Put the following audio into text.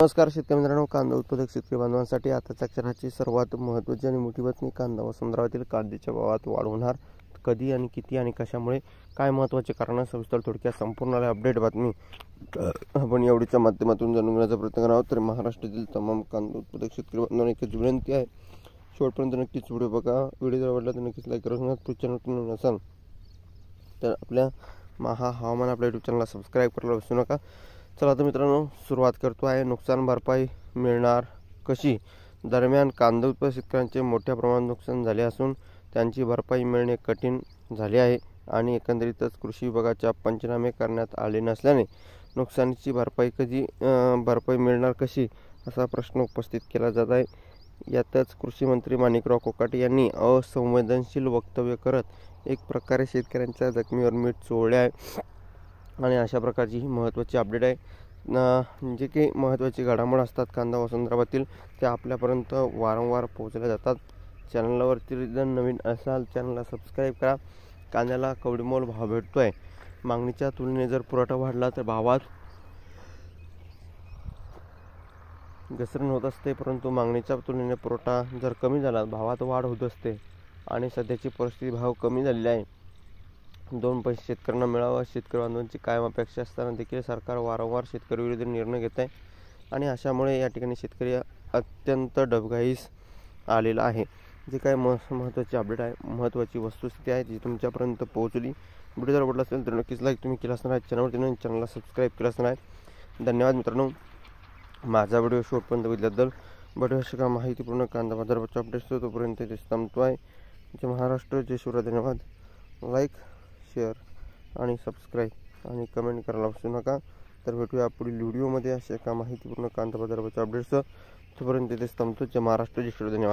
नमस्कार शेतकरी मित्रांनो, कांदा उत्पादक शेतकरी बांधवांसाठी आताच्या क्षणाची सर्वात महत्त्वाची आणि मोठी बातमी. कांदा वसंतरावातील कांद्याच्या भावात वाढ होणार कधी आणि किती आणि कशामुळे, काय महत्त्वाचे कारण, सविस्तर थोडक्यात संपूर्ण अपडेट बातमी आपण एवढीच्या माध्यमातून जाणून घेण्याचा प्रयत्न करणार आहोत. तर महाराष्ट्रातील तमाम कांदा उत्पादक शेतकरी बांधवांना एकच विनंती आहे, शेवटपर्यंत नक्कीच व्हिडिओ बघा. व्हिडिओ जर आवडला तर नक्कीच लाईक करा. चॅनल नवीन असाल तर आपल्या हवामान आपल्या यूट्यूब चॅनलला सबस्क्राईब करायला विसरू नका. चला तर मित्रांनो, सुरुवात करतो आहे. नुकसान भरपाई मिळणार कशी? दरम्यान कांदा उत्पादक शेतकऱ्यांचे मोठ्या प्रमाणात नुकसान झाले असून त्यांची भरपाई मिळणे कठीण झाले आहे आणि एकंदरीतच कृषी विभागाच्या पंचनामे करण्यात आले नसल्याने नुकसानीची भरपाई मिळणार कशी असा प्रश्न उपस्थित केला जात आहे. यातच कृषी मंत्री माणिकराव कोकाटे यांनी असंवेदनशील वक्तव्य करत एक प्रकारे शेतकऱ्यांच्या जखमीवर मीठ चोळले आहे आणि अशा प्रकारची ही महत्त्वाची अपडेट आहे. जे काही महत्त्वाची घडामोड असतात कांदा वसंतरावातील, त्या आपल्यापर्यंत वारंवार पोहोचल्या जातात. चॅनलवरती जर नवीन असाल चॅनलला सबस्क्राईब करा. कांद्याला कवडीमोल भाव भेटतो आहे. मागणीच्या तुलनेने जर पुरवठा वाढला तर भावात घसरण होत असते, परंतु मागणीच्या तुलनेने पुरवठा जर कमी झाला भावात वाढ होत असते आणि सध्याची परिस्थिती भाव कमी झालेली आहे. 2 पैसे शेतकऱ्यांना मिळावा शेतकरी बांधवांची कायम अपेक्षा असताना देखील सरकार वारंवार शेतकरी विरोधी निर्णय घेत आहे आणि अशामुळे या ठिकाणी शेतकरी अत्यंत डबघाईस आलेला आहे. जे काय महत्त्वाची अपडेट आहे, महत्त्वाची वस्तुस्थिती आहे जी तुमच्यापर्यंत पोहोचली. व्हिडिओ जर आवडला असेल तर नक्कीच लाईक तुम्ही केला असणार आहे. चॅनलला सबस्क्राईब केला असणार आहे. धन्यवाद मित्रांनो, माझा व्हिडिओ शेवटपर्यंत बघितल्याबद्दल. व्हिडिओ अशा माहितीपूर्ण कांदा बाजाराचे अपडेट्स तोपर्यंत ते थांबतो आहे. जय महाराष्ट्र, जय शिवराय. धन्यवाद. लाईक, शेअर आणि सबस्क्राईब आणि कमेंट करायला विसरू नका. तर भेटूया पुढील व्हिडिओमध्ये अशा एका माहितीपूर्ण कांदा बाजाराचे अपडेट्स. तोपर्यंत तेच थांबतो. जय महाराष्ट्र, जय शिवराय. धन्यवाद.